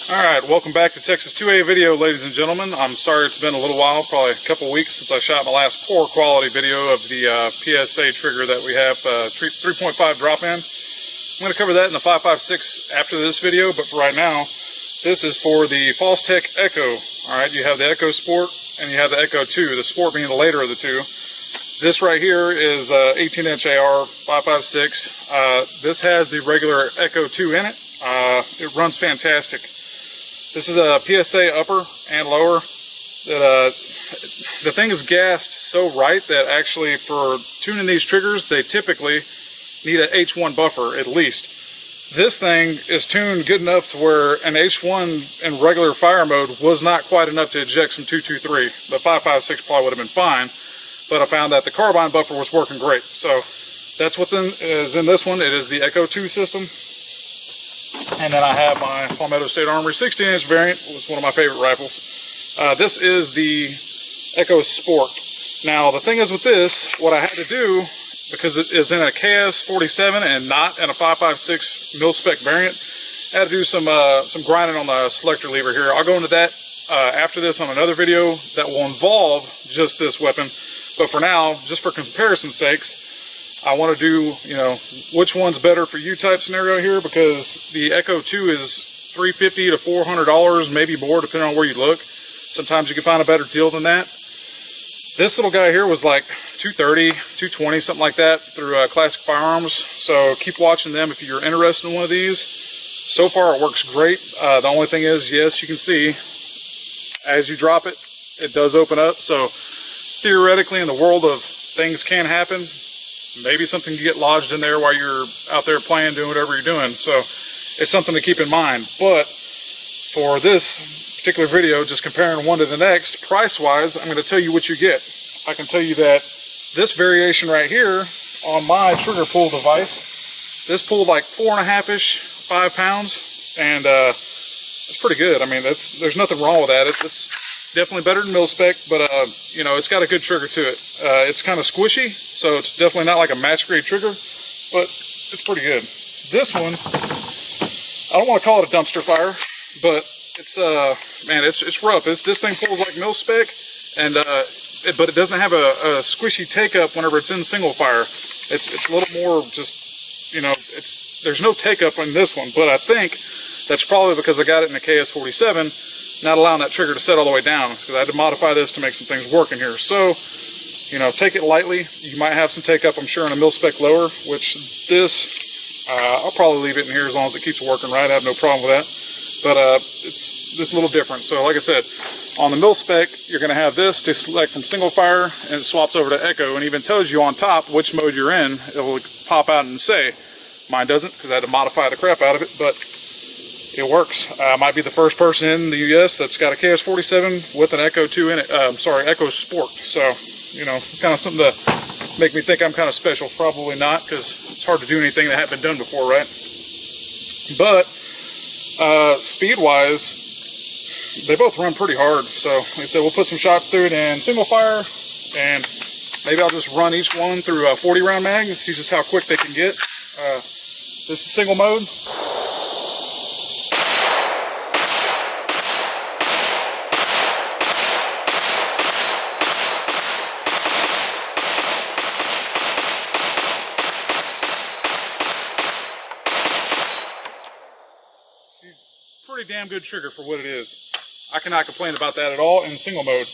Alright, welcome back to Texas 2A video, ladies and gentlemen. I'm sorry it's been a little while, probably a couple weeks since I shot my last poor quality video of the PSA trigger that we have, 3.5 drop-in. I'm going to cover that in the 5.56 after this video, but for right now, this is for the Fostech Echo. Alright, you have the Echo Sport and you have the Echo 2, the Sport being the later of the two. This right here is 18-inch AR 5.56. This has the regular Echo 2 in it. It runs fantastic. This is a PSA upper and lower. The thing is gassed so right that actually for tuning these triggers, they typically need an H1 buffer at least. This thing is tuned good enough to where an H1 in regular fire mode was not quite enough to eject some 223. The 5.56 probably would have been fine, but I found that the carbine buffer was working great. So that's what is in this one. It is the Echo 2 system. And then I have my Palmetto State Armory 16-inch variant. It's one of my favorite rifles. This is the Echo Sport. Now, the thing is with this, what I had to do, because it is in a KS47 and not in a 5.56 mil-spec variant, I had to do some grinding on the selector lever here. I'll go into that after this on another video that will involve just this weapon. But for now, just for comparison's sakes, I want to do, which one's better for you type scenario here, because the Echo 2 is $350 to $400, maybe more depending on where you look. Sometimes you can find a better deal than that. This little guy here was like $230, $220, something like that through Classic Firearms. So keep watching them if you're interested in one of these. So far it works great. The only thing is, yes, you can see as you drop it, it does open up. So theoretically, in the world of things can happen, maybe something can get lodged in there while you're out there playing, doing whatever you're doing. So it's something to keep in mind. But for this particular video, just comparing one to the next, price-wise, I'm going to tell you what you get. I can tell you that this variation right here on my trigger pull device, this pulled like 4.5-ish, 5 pounds, and it's pretty good. I mean, there's nothing wrong with that. It's definitely better than mil-spec, but it's got a good trigger to it. It's kind of squishy, so it's definitely not like a match-grade trigger, but it's pretty good. This one, I don't want to call it a dumpster fire, but it's man, it's rough. This thing pulls like mil-spec, and but it doesn't have a squishy take-up whenever it's in single fire. It's a little more just, there's no take-up in this one, but I think that's probably because I got it in the KS47, not allowing that trigger to set all the way down, because I had to modify this to make some things work in here. So, take it lightly. You might have some take-up, I'm sure, in a mil-spec lower, which this, I'll probably leave it in here as long as it keeps working right. I have no problem with that. But it's a little different. So, like I said, on the mil-spec, you're going to have this to select from single fire, and it swaps over to Echo, and even tells you on top which mode you're in. It will pop out and say. Mine doesn't, because I had to modify the crap out of it, but it works. I might be the first person in the US that's got a KS47 with an Echo 2 in it. Echo Sport. So, kind of something to make me think I'm kind of special. Probably not, because it's hard to do anything that hasn't been done before, right? But speed-wise, they both run pretty hard. So, like I said, we'll put some shots through it in single fire, and maybe I'll just run each one through a 40-round mag and see just how quick they can get. This is single mode. Pretty damn good trigger for what it is. I cannot complain about that at all in single mode.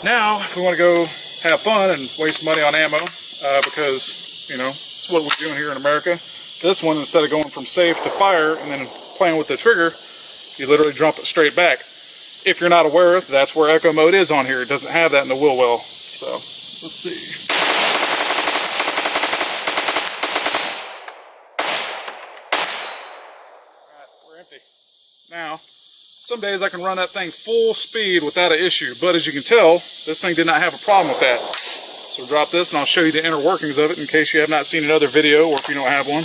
Now, if we want to go have fun and waste money on ammo, because, it's what we're doing here in America, this one, instead of going from safe to fire and then playing with the trigger, you literally jump it straight back. If you're not aware, that's where Echo mode is on here. It doesn't have that in the wheel well. So, let's see. Empty. Now, some days I can run that thing full speed without an issue, but as you can tell, this thing did not have a problem with that. So drop this and I'll show you the inner workings of it in case you have not seen another video or if you don't have one.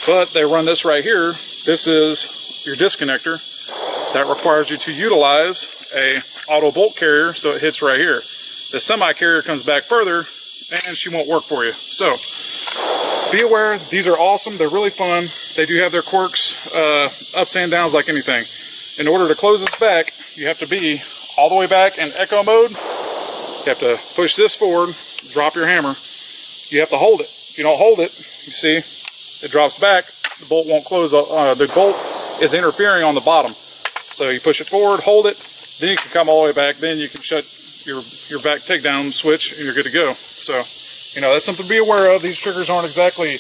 But they run this right here. This is your disconnector. That requires you to utilize a auto bolt carrier, so it hits right here. The semi carrier comes back further and she won't work for you. So be aware, these are awesome. They're really fun. they do have their quirks, ups and downs like anything. In order to close this back, you have to be all the way back in echo mode. You have to push this forward, drop your hammer. You have to hold it. If you don't hold it, you see, it drops back. The bolt won't close. The bolt is interfering on the bottom. So you push it forward, hold it, then you can come all the way back. Then you can shut your back takedown switch, and you're good to go. So, you know, that's something to be aware of. These triggers aren't exactly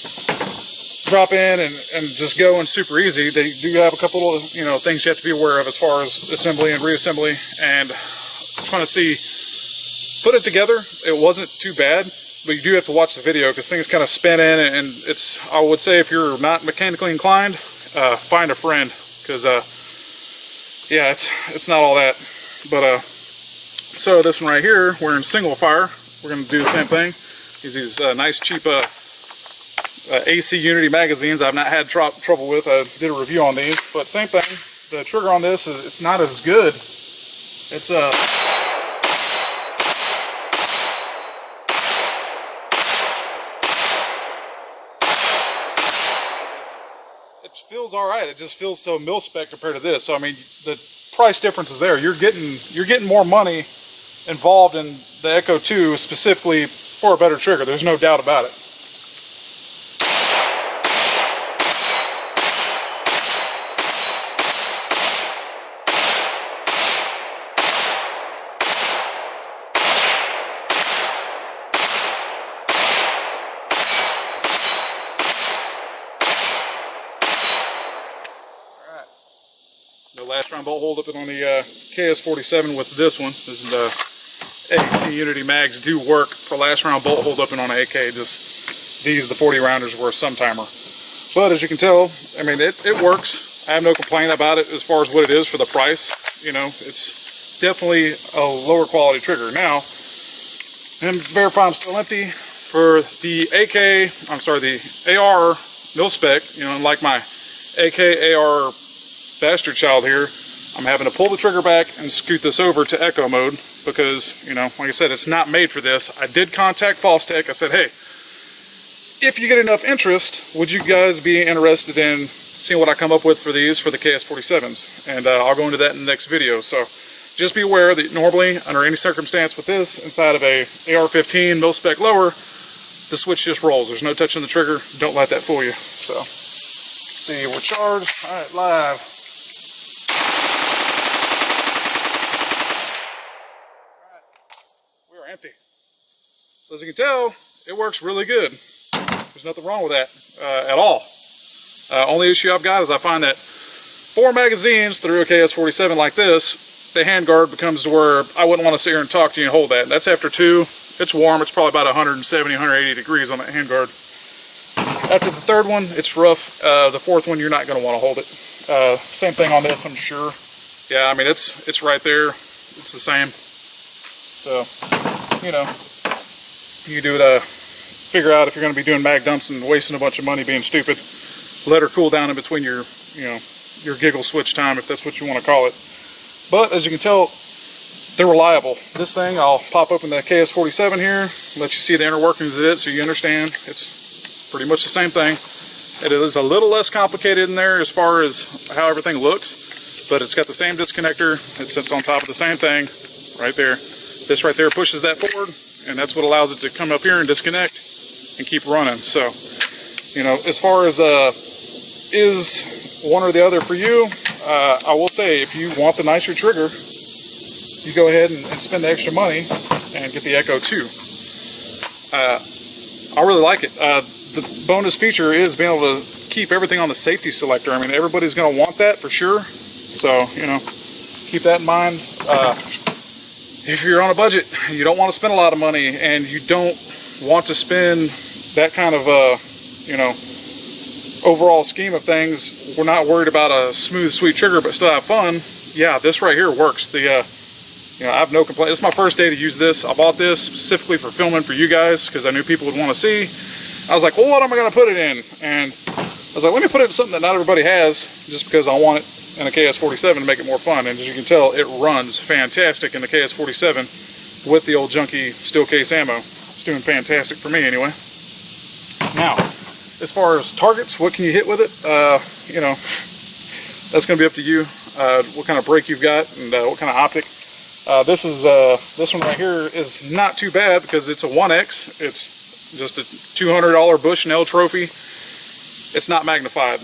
drop in and just go and super easy. They do have a couple of, you know, things you have to be aware of as far as assembly and reassembly. And trying to see, put it together, it wasn't too bad, but you do have to watch the video because things kind of spin in, and it's, I would say, if you're not mechanically inclined, find a friend, because yeah, it's not all that. But so this one right here, we're in single fire. We're going to do the same thing. These nice cheap AC Unity magazines I've not had trouble with. I did a review on these, but same thing. The trigger on this is, it's not as good. It's it feels all right. It just feels so mil-spec compared to this. So I mean, the price difference is there. You're getting more money involved in the Echo 2 specifically for a better trigger. There's no doubt about it. No last round bolt hold up on the KS47 with this one. This is the AC Unity mags do work for last round bolt hold up on an AK. Just these, the 40 rounders, were a Sumtimer. But as you can tell, I mean, it works. I have no complaint about it as far as what it is for the price. You know, it's definitely a lower quality trigger. Now, and verify I'm still empty. For the the AR mil-spec, you know, like my AK AR bastard child here, I'm having to pull the trigger back and scoot this over to echo mode because, you know, like I said, it's not made for this. I did contact Fostech. I said, hey, if you get enough interest, would you guys be interested in seeing what I come up with for these for the KS47s? And I'll go into that in the next video. So just be aware that normally, under any circumstance with this, inside of a AR-15 mil-spec lower, the switch just rolls. There's no touching the trigger. Don't let that fool you. So, see, we're charged. All right, live. Empty. So as you can tell, it works really good. There's nothing wrong with that at all. Only issue I've got is I find that 4 magazines through a KS47 like this, the handguard becomes to where I wouldn't want to sit here and talk to you and hold that. That's after 2. It's warm. It's probably about 170, 180 degrees on that handguard. After the 3rd one, it's rough. The 4th one, you're not going to want to hold it. Same thing on this, I'm sure. Yeah, I mean, it's right there. It's the same. So, you know, you do it, figure out if you're going to be doing mag dumps and wasting a bunch of money being stupid. Let her cool down in between your, you know, your giggle switch time, if that's what you want to call it. But as you can tell, they're reliable. This thing, I'll pop open the KS47 here, let you see the inner workings of it so you understand. It's pretty much the same thing. It is a little less complicated in there as far as how everything looks, but it's got the same disconnector. It sits on top of the same thing right there. This right there pushes that forward, and that's what allows it to come up here and disconnect and keep running. So, you know, as far as is one or the other for you, I will say if you want the nicer trigger, you go ahead and spend the extra money and get the Echo 2. I really like it. The bonus feature is being able to keep everything on the safety selector. I mean, everybody's going to want that for sure. So, you know, keep that in mind. If you're on a budget, you don't want to spend a lot of money, and you don't want to spend that kind of, you know, overall scheme of things, we're not worried about a smooth, sweet trigger, but still have fun. Yeah, this right here works. The, you know, I have no complaint. It's my first day to use this. I bought this specifically for filming for you guys because I knew people would want to see. I was like, well, what am I going to put it in? And I was like, let me put it in something that not everybody has, just because I want it in a KS47 to make it more fun. And as you can tell, it runs fantastic in the KS47 with the old junky steel case ammo. It's doing fantastic for me anyway. Now, as far as targets, what can you hit with it? You know, that's going to be up to you. What kind of brake you've got and what kind of optic. This one right here is not too bad because it's a 1X. It's just a $200 Bushnell trophy. It's not magnified.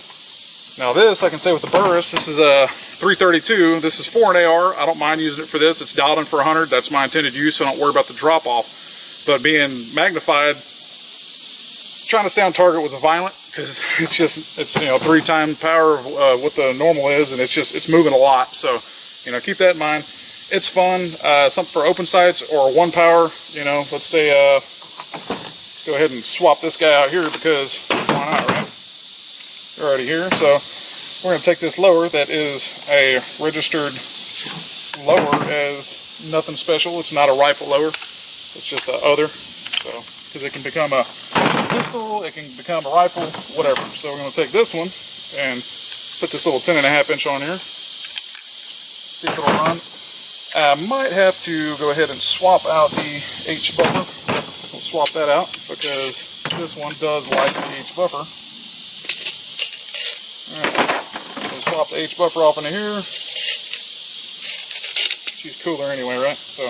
Now this, I can say with the Burris, this is a 332. This is for an AR. I don't mind using it for this. It's dialed in for 100. That's my intended use, so don't worry about the drop off. But being magnified, trying to stay on target was violent because it's you know 3 times power of what the normal is, and it's moving a lot. So you know, keep that in mind. It's fun. Something for open sights or 1 power. You know, let's say go ahead and swap this guy out here because why not, right? They're already here. So we're going to take this lower that is a registered lower as nothing special. It's not a rifle lower. It's just a other. So because it can become a pistol, it can become a rifle, whatever. So we're going to take this one and put this little 10.5-inch on here. See if it'll run. I might have to go ahead and swap out the H buffer. We'll swap that out because this one does like the H buffer. Alright, we'll swap the H buffer off into here. She's cooler anyway, right? So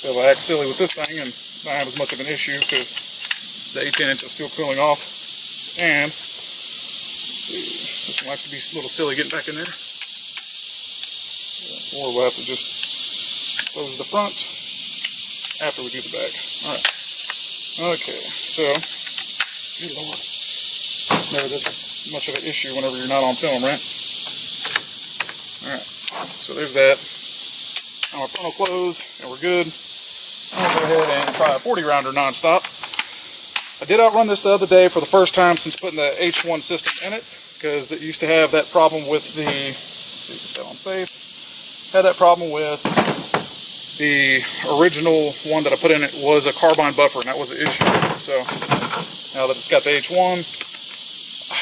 be able to act silly with this thing and not have as much of an issue because the 18-inch is still cooling off. And this one likes to be a little silly getting back in there. Or we'll have to just close the front after we do the back. Alright. Okay, so good Lord. Never this much of an issue whenever you're not on film, right? Alright, so there's that. Now our front will close and we're good. I'm gonna go ahead and try a 40-rounder non-stop. I did outrun this the other day for the first time since putting the H1 system in it, because it used to have that problem with the, let's see, get that on safe. Had that problem with the original one that I put in it was a carbine buffer, and that was the issue. So now that it's got the H1,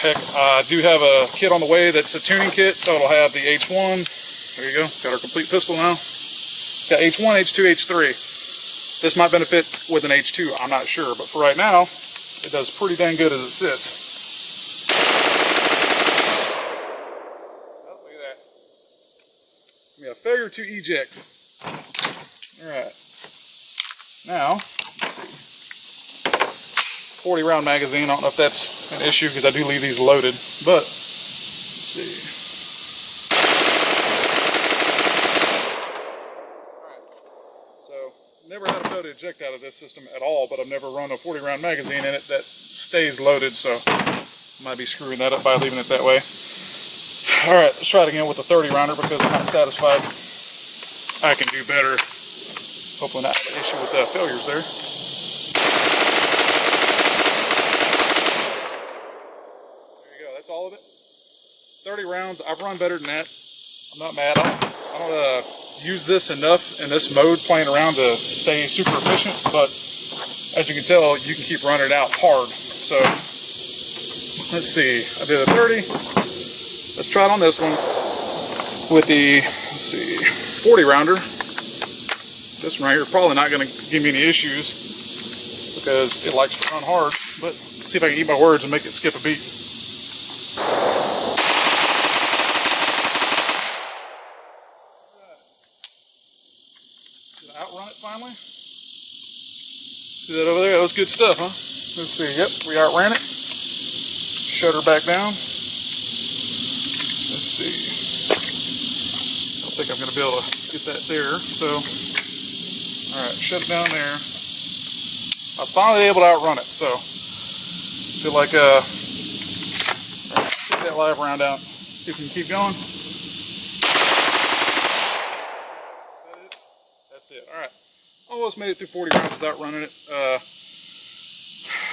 heck, I do have a kit on the way that's a tuning kit, so it'll have the H1. There you go, got our complete pistol now. Got H1, H2, H3. This might benefit with an H2, I'm not sure, but for right now, it does pretty dang good as it sits. Oh, look at that. We have failure to eject. Alright, now, let's see, 40 round magazine. I don't know if that's an issue because I do leave these loaded, but let's see. Alright, so never had a fail to eject out of this system at all, but I've never run a 40 round magazine in it that stays loaded, so I might be screwing that up by leaving it that way. Alright, let's try it again with the 30 rounder because I'm not satisfied. I can do better. Hopefully not have an issue with failures there. There you go, that's all of it. 30 rounds, I've run better than that. I'm not mad. I don't use this enough in this mode playing around to stay super efficient, but as you can tell, you can keep running it out hard. So, let's see, I did a 30. Let's try it on this one with the, let's see, 40 rounder. This one right here is probably not going to give me any issues because it likes to run hard, but let's see if I can eat my words and make it skip a beat. Did I outrun it finally? See that over there? That was good stuff, huh? Let's see. Yep, we outran it. Shut her back down. Let's see. I don't think I'm going to be able to get that there, so... Alright, shut it down there. I was finally able to outrun it, so feel like alright, take that live round out. See if we can keep going. That's it. Alright. Almost made it through 40 rounds without running it.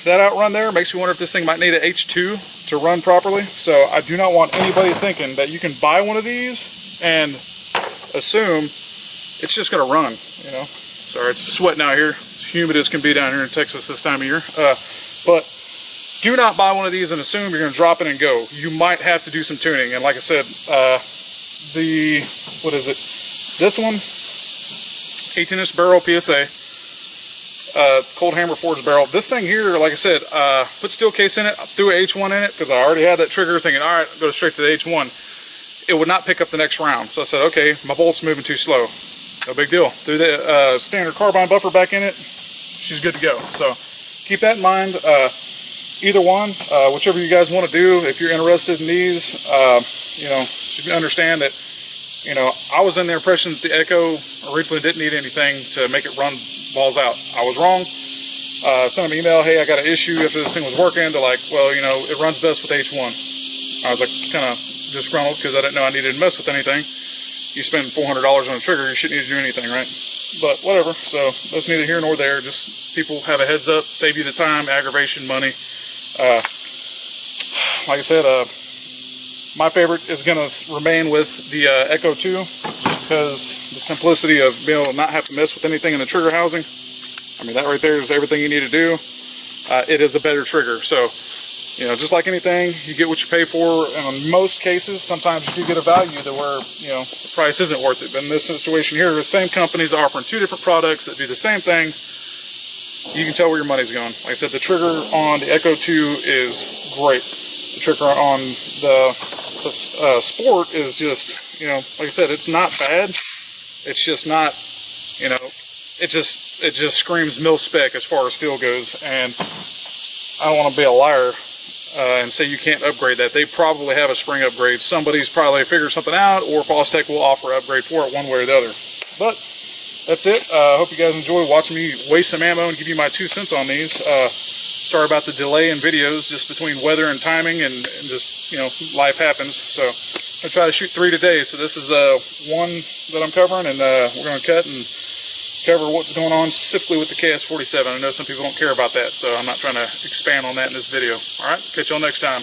That outrun there makes me wonder if this thing might need an H2 to run properly. So I do not want anybody thinking that you can buy one of these and assume it's just going to run, you know. Sorry, it's sweating out here. It's humid as can be down here in Texas this time of year. But do not buy one of these and assume you're going to drop it and go. You might have to do some tuning. And like I said, what is it? This one, 18-inch barrel PSA. cold hammer forged barrel. This thing here, like I said, put steel case in it, threw a H1 in it because I already had that trigger thinking, all right, go straight to the H1. It would not pick up the next round. So I said, okay, my bolt's moving too slow. No big deal. Threw the standard carbine buffer back in it. She's good to go. So keep that in mind. Either one, whichever you guys want to do. If you're interested in these, you know, you can understand that, you know, I was in the impression that the Echo originally didn't need anything to make it run balls out. I was wrong. Sent them an email, hey, I got an issue after this thing was working. They're like, well, you know, it runs best with H1. I was like, kind of disgruntled because I didn't know I needed to mess with anything. You spend $400 on a trigger, you shouldn't need to do anything, right? But whatever, so that's neither here nor there. Just people have a heads up, save you the time, aggravation, money. Like I said, my favorite is going to remain with the Echo 2, just because the simplicity of being able to not have to mess with anything in the trigger housing. I mean, that right there is everything you need to do. It is a better trigger. So, you know, just like anything, you get what you pay for. And in most cases, sometimes you do get a value to where, you know, the price isn't worth it. But in this situation here, the same company's offering two different products that do the same thing. You can tell where your money's going. Like I said, the trigger on the Echo 2 is great. The trigger on the Sport is just, you know, like I said, it's not bad. It's just not, you know, it just screams mil-spec as far as feel goes. And I don't want to be a liar and say you can't upgrade that. They probably have a spring upgrade. Somebody's probably figured something out, or Fostech will offer an upgrade for it one way or the other. But that's it. I hope you guys enjoy watching me waste some ammo and give you my 2 cents on these. Sorry about the delay in videos, just between weather and timing, and just, you know, life happens. So I'm going to try to shoot 3 today. So this is one that I'm covering, and we're going to cut and cover what's going on specifically with the KS-47. I know some people don't care about that, so I'm not trying to expand on that in this video. All right, catch y'all next time.